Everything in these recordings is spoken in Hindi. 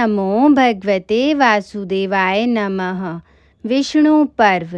नमो भगवते वासुदेवाय नमः। विष्णु पर्व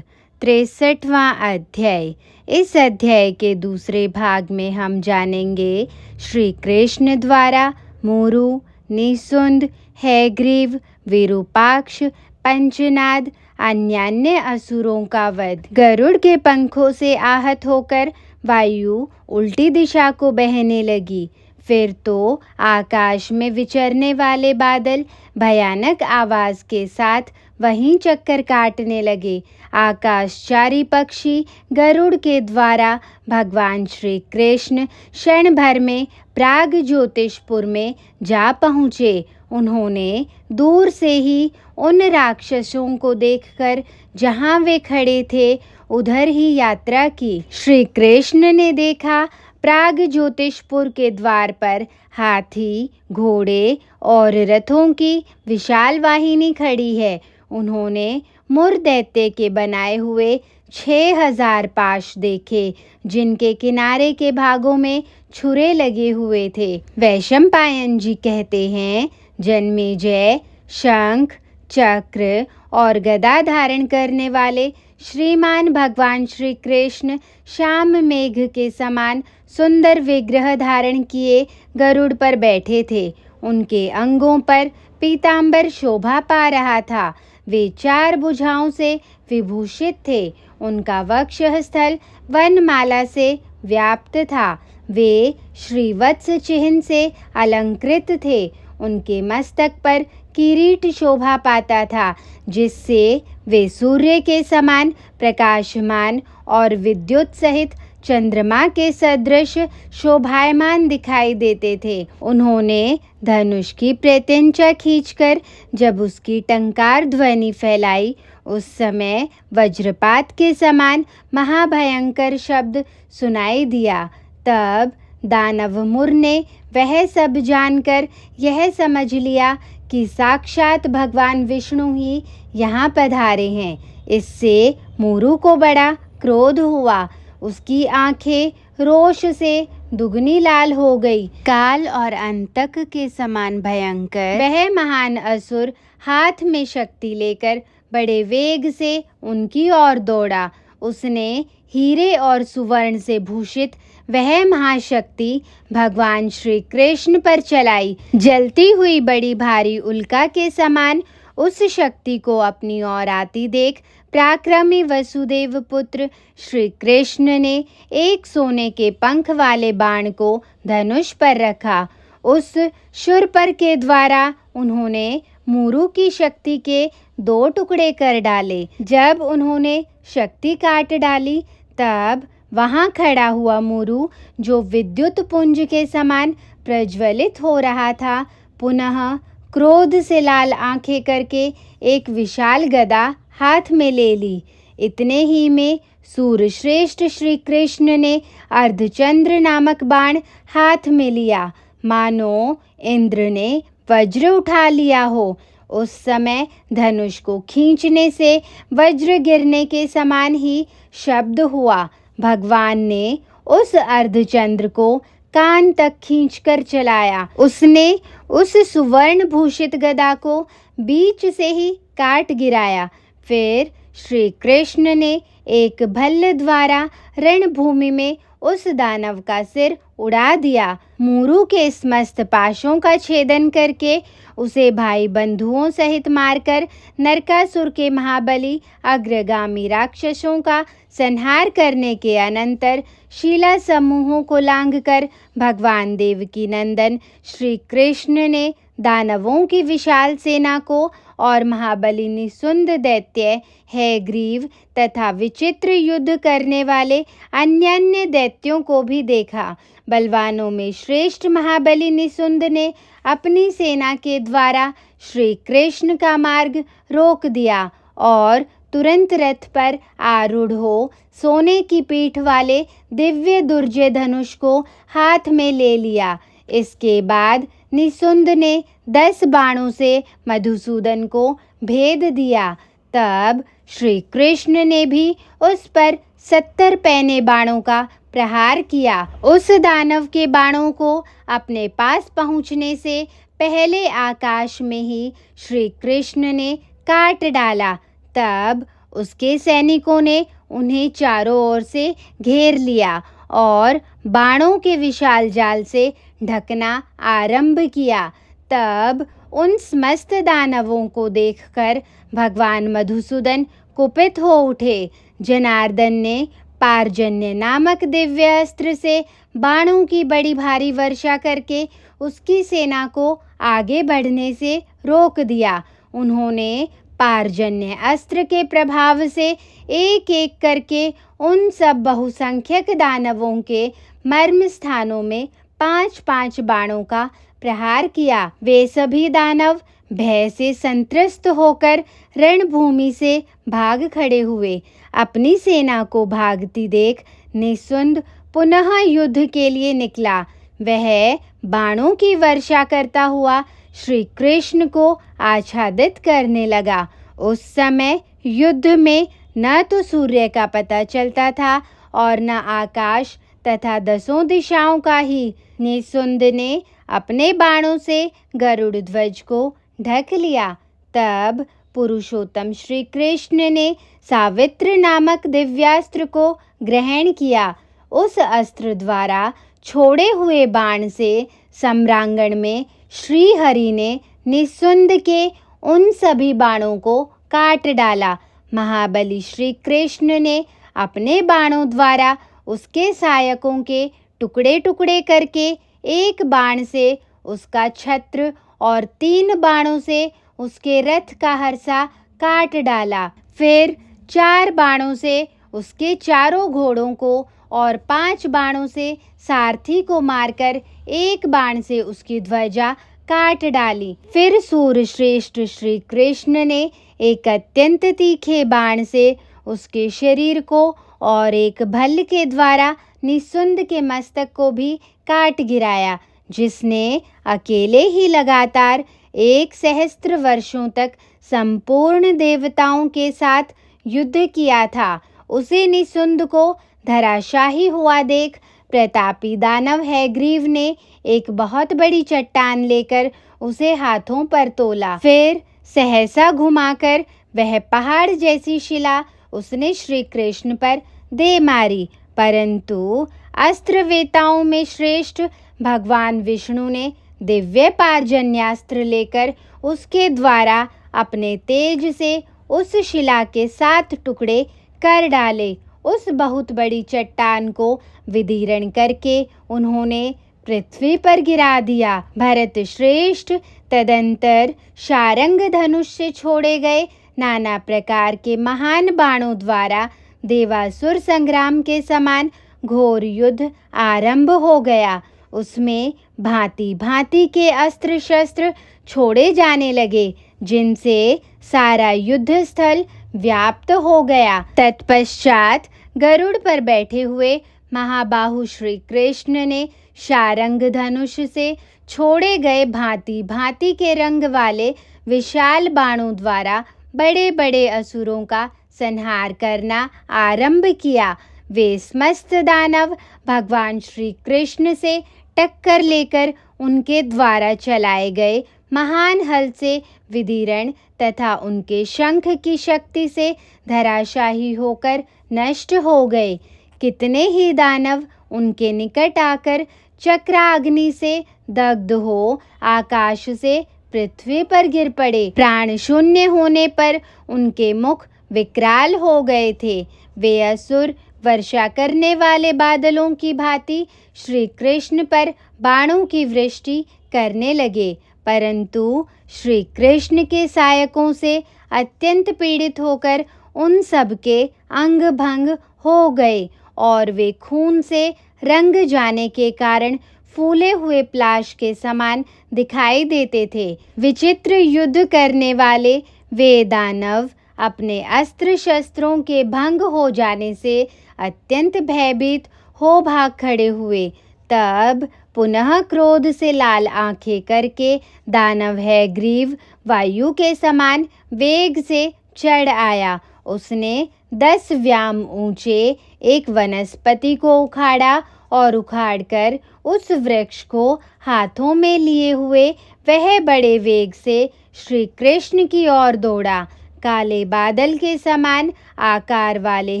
63वां अध्याय। इस अध्याय के दूसरे भाग में हम जानेंगे श्री कृष्ण द्वारा मोरू, निसुंद, हैग्रीव, विरूपाक्ष, पंचनाद अन्य असुरों का वध। गरुड़ के पंखों से आहत होकर वायु उल्टी दिशा को बहने लगी। फिर तो आकाश में विचरने वाले बादल भयानक आवाज के साथ वहीं चक्कर काटने लगे। आकाशचारी पक्षी गरुड़ के द्वारा भगवान श्री कृष्ण क्षण भर में प्राग ज्योतिषपुर में जा पहुँचे। उन्होंने दूर से ही उन राक्षसों को देखकर जहाँ वे खड़े थे उधर ही यात्रा की। श्री कृष्ण ने देखा प्राग ज्योतिषपुर के द्वार पर हाथी, घोड़े और रथों की विशाल वाहिनी खड़ी है। उन्होंने मुर दैत्य के बनाए हुए 6000 पाश देखे, जिनके किनारे के भागों में छुरे लगे हुए थे। वैशंपायन जी कहते हैं, जन्मेजय शंख, चक्र और गदा धारण करने वाले श्रीमान भगवान श्री कृष्ण श्याम मेघ के समान सुंदर विग्रह धारण किए गरुड़ पर बैठे थे। उनके अंगों पर पीतांबर शोभा पा रहा था। वे 4 भुजाओं से विभूषित थे। उनका वक्षस्थल वनमाला से व्याप्त था। वे श्रीवत्स चिह्न से अलंकृत थे। उनके मस्तक पर किरीट शोभा पाता था, जिससे वे सूर्य के समान प्रकाशमान और विद्युत सहित चंद्रमा के सदृश शोभायमान दिखाई देते थे। उन्होंने धनुष की प्रत्यंचा खींचकर जब उसकी टंकार ध्वनि फैलाई, उस समय वज्रपात के समान महाभयंकर शब्द सुनाई दिया। तब दानव मुर ने वह सब जानकर यह समझ लिया कि साक्षात भगवान विष्णु ही यहाँ पधारे हैं। इससे मोरू को बड़ा क्रोध हुआ। उसकी आंखें रोष से दुगनी लाल हो गई। काल और अंतक के समान भयंकर वह महान असुर हाथ में शक्ति लेकर बड़े वेग से उनकी ओर दौड़ा। उसने हीरे और सुवर्ण से भूषित वह महाशक्ति भगवान श्री कृष्ण पर चलाई। जलती हुई बड़ी भारी उल्का के समान उस शक्ति को अपनी ओर आती देख पराक्रमी वसुदेव पुत्र श्री कृष्ण ने एक सोने के पंख वाले बाण को धनुष पर रखा। उस शूर्पर के द्वारा उन्होंने मोरू की शक्ति के 2 टुकड़े कर डाले। जब उन्होंने शक्ति काट डाली, तब वहां खड़ा हुआ मोरू, जो विद्युत पुंज के समान प्रज्वलित हो रहा था, पुनः क्रोध से लाल आंखें करके एक विशाल गदा हाथ में ले ली। इतने ही में सूरश्रेष्ठ श्री कृष्ण ने अर्धचंद्र नामक बाण हाथ में लिया, मानो इंद्र ने वज्र उठा लिया हो। उस समय धनुष को खींचने से वज्र गिरने के समान ही शब्द हुआ। भगवान ने उस अर्धचंद्र को कान तक खींचकर चलाया। उसने उस सुवर्ण भूषित गदा को बीच से ही काट गिराया। फिर श्री कृष्ण ने एक भल्ल द्वारा रणभूमि में उस दानव का सिर उड़ा दिया। मोरू के समस्त पाशों का छेदन करके उसे भाई बंधुओं सहित मारकर नरकासुर के महाबली अग्रगामी राक्षसों का संहार करने के अनंतर शीला समूहों को लांघकर भगवान देवकी नंदन श्री कृष्ण ने दानवों की विशाल सेना को और महाबली निसुंद दैत्य हैग्रीव तथा विचित्र युद्ध करने वाले अन्य दैत्यों को भी देखा। बलवानों में श्रेष्ठ महाबली निसुंद ने अपनी सेना के द्वारा श्री कृष्ण का मार्ग रोक दिया और तुरंत रथ पर आरूढ़ हो सोने की पीठ वाले दिव्य दुर्जय धनुष को हाथ में ले लिया। इसके बाद निसुंद ने 10 बाणों से मधुसूदन को भेद दिया। तब श्री कृष्ण ने भी उस पर 70 पैने बाणों का प्रहार किया। उस दानव के बाणों को अपने पास पहुंचने से पहले आकाश में ही श्री कृष्ण ने काट डाला। तब उसके सैनिकों ने उन्हें चारों ओर से घेर लिया और बाणों के विशाल जाल से ढकना आरंभ किया। तब उन समस्त दानवों को देखकर भगवान मधुसूदन कुपित हो उठे। जनार्दन ने पार्जन्य नामक दिव्य अस्त्र से बाणों की बड़ी भारी वर्षा करके उसकी सेना को आगे बढ़ने से रोक दिया। उन्होंने पार्जन्य अस्त्र के प्रभाव से एक एक करके उन सब बहुसंख्यक दानवों के मर्म स्थानों में 5-5 बाणों का प्रहार किया। वे सभी दानव भय से संत्रस्त होकर रणभूमि से भाग खड़े हुए। अपनी सेना को भागती देख निस्सुंद पुनः युद्ध के लिए निकला। वह बाणों की वर्षा करता हुआ श्री कृष्ण को आच्छादित करने लगा। उस समय युद्ध में न तो सूर्य का पता चलता था और न आकाश तथा 10 दिशाओं का ही। निस्सुंद ने अपने बाणों से गरुड़ ध्वज को ढक लिया। तब पुरुषोत्तम श्री कृष्ण ने सावित्र नामक दिव्यास्त्र को ग्रहण किया। उस अस्त्र द्वारा छोड़े हुए बाण से सम्रांगण में श्री हरि ने निस्सुंद के उन सभी बाणों को काट डाला। महाबली श्री कृष्ण ने अपने बाणों द्वारा उसके सहायकों के टुकड़े टुकड़े करके एक बाण से उसका छत्र और 3 बाणों से उसके रथ का हरसा काट डाला। फिर 4 बाणों से उसके चारों घोड़ों को और 5 बाणों से सारथी को मारकर 1 बाण से उसकी ध्वजा काट डाली। फिर सूरश्रेष्ठ श्री कृष्ण ने एक अत्यंत तीखे बाण से उसके शरीर को और एक भल्ल के द्वारा निस्सुंद के मस्तक को भी काट गिराया, जिसने अकेले ही लगातार 1 सहस्त्र वर्षों तक संपूर्ण देवताओं के साथ युद्ध किया था। उसे निस्सुंद को धराशाही हुआ देख प्रतापी दानव हैग्रीव ने एक बहुत बड़ी चट्टान लेकर उसे हाथों पर तोला। फिर सहसा घुमाकर वह पहाड़ जैसी शिला उसने श्री कृष्ण पर दे मारी। परंतु अस्त्रवेताओं में श्रेष्ठ भगवान विष्णु ने दिव्य पार्जन्यास्त्र लेकर उसके द्वारा अपने तेज से उस शिला के 7 टुकड़े कर डाले। उस बहुत बड़ी चट्टान को विदीर्ण करके उन्होंने पृथ्वी पर गिरा दिया। भरत श्रेष्ठ तदंतर शारंग धनुष से छोड़े गए नाना प्रकार के महान बाणों द्वारा देवासुर संग्राम के समान घोर युद्ध आरंभ हो गया। उसमें भांति भांति के अस्त्र शस्त्र छोड़े जाने लगे, जिनसे सारा युद्ध स्थल व्याप्त हो गया। तत्पश्चात गरुड़ पर बैठे हुए महाबाहु श्री कृष्ण ने शारंग धनुष से छोड़े गए भांति भांति के रंग वाले विशाल बाणों द्वारा बड़े बड़े असुरों का संहार करना आरंभ किया। वे समस्त दानव भगवान श्री कृष्ण से टक्कर लेकर उनके द्वारा चलाए गए महान हल से विदीर्ण तथा उनके शंख की शक्ति से धराशाही होकर नष्ट हो गए। कितने ही दानव उनके निकट आकर चक्राग्नि से दग्ध हो आकाश से पृथ्वी पर गिर पड़े। प्राण शून्य होने पर उनके मुख विकराल हो गए थे। वे असुर वर्षा करने वाले बादलों की भांति श्री कृष्ण पर बाणों की वृष्टि करने लगे, परंतु श्री कृष्ण के सहायकों से अत्यंत पीड़ित होकर उन सब के अंग भंग हो गए और वे खून से रंग जाने के कारण फूले हुए प्लाश के समान दिखाई देते थे। विचित्र युद्ध करने वाले वे दानव अपने अस्त्र शस्त्रों के भंग हो जाने से अत्यंत भयभीत हो भाग खड़े हुए। तब पुनः क्रोध से लाल आंखें करके दानव हैग्रीव वायु के समान वेग से चढ़ आया। उसने 10 व्याम ऊंचे एक वनस्पति को उखाड़ा और उखाड़कर उस वृक्ष को हाथों में लिए हुए वह बड़े वेग से श्री कृष्ण की ओर दौड़ा। काले बादल के समान आकार वाले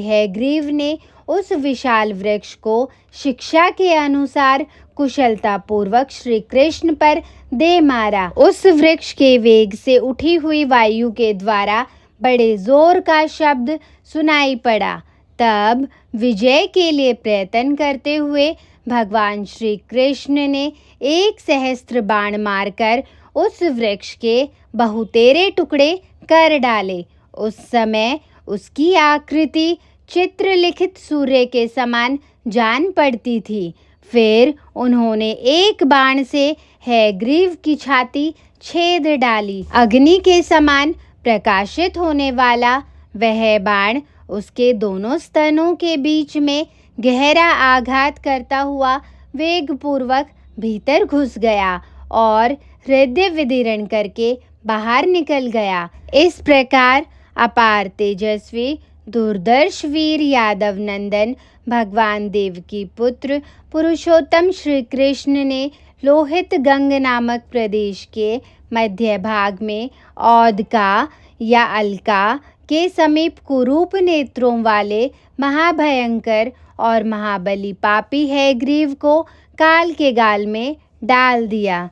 हयग्रीव ने उस विशाल वृक्ष को शिक्षा के अनुसार कुशलतापूर्वक श्री कृष्ण पर दे मारा। उस वृक्ष के वेग से उठी हुई वायु के द्वारा बड़े जोर का शब्द सुनाई पड़ा। तब विजय के लिए प्रयत्न करते हुए भगवान श्री कृष्ण ने एक सहस्त्र बाण मारकर उस वृक्ष के बहुतेरे टुकड़े कर डाले। उस समय उसकी आकृति चित्रलिखित सूर्य के समान जान पड़ती थी। फिर उन्होंने एक बाण से हयग्रीव की छाती छेद डाली। अग्नि के समान प्रकाशित होने वाला वह बाण उसके दोनों स्तनों के बीच में गहरा आघात करता हुआ वेगपूर्वक भीतर घुस गया और हृदय विदीर्ण करके बाहर निकल गया। इस प्रकार अपार तेजस्वी दुर्धर्ष वीर यादव नंदन भगवान देव की पुत्र पुरुषोत्तम श्री कृष्ण ने लोहित गंग नामक प्रदेश के मध्य भाग में औदका या अलका के समीप कुरूप नेत्रों वाले महाभयंकर और महाबली पापी हयग्रीव को काल के गाल में डाल दिया।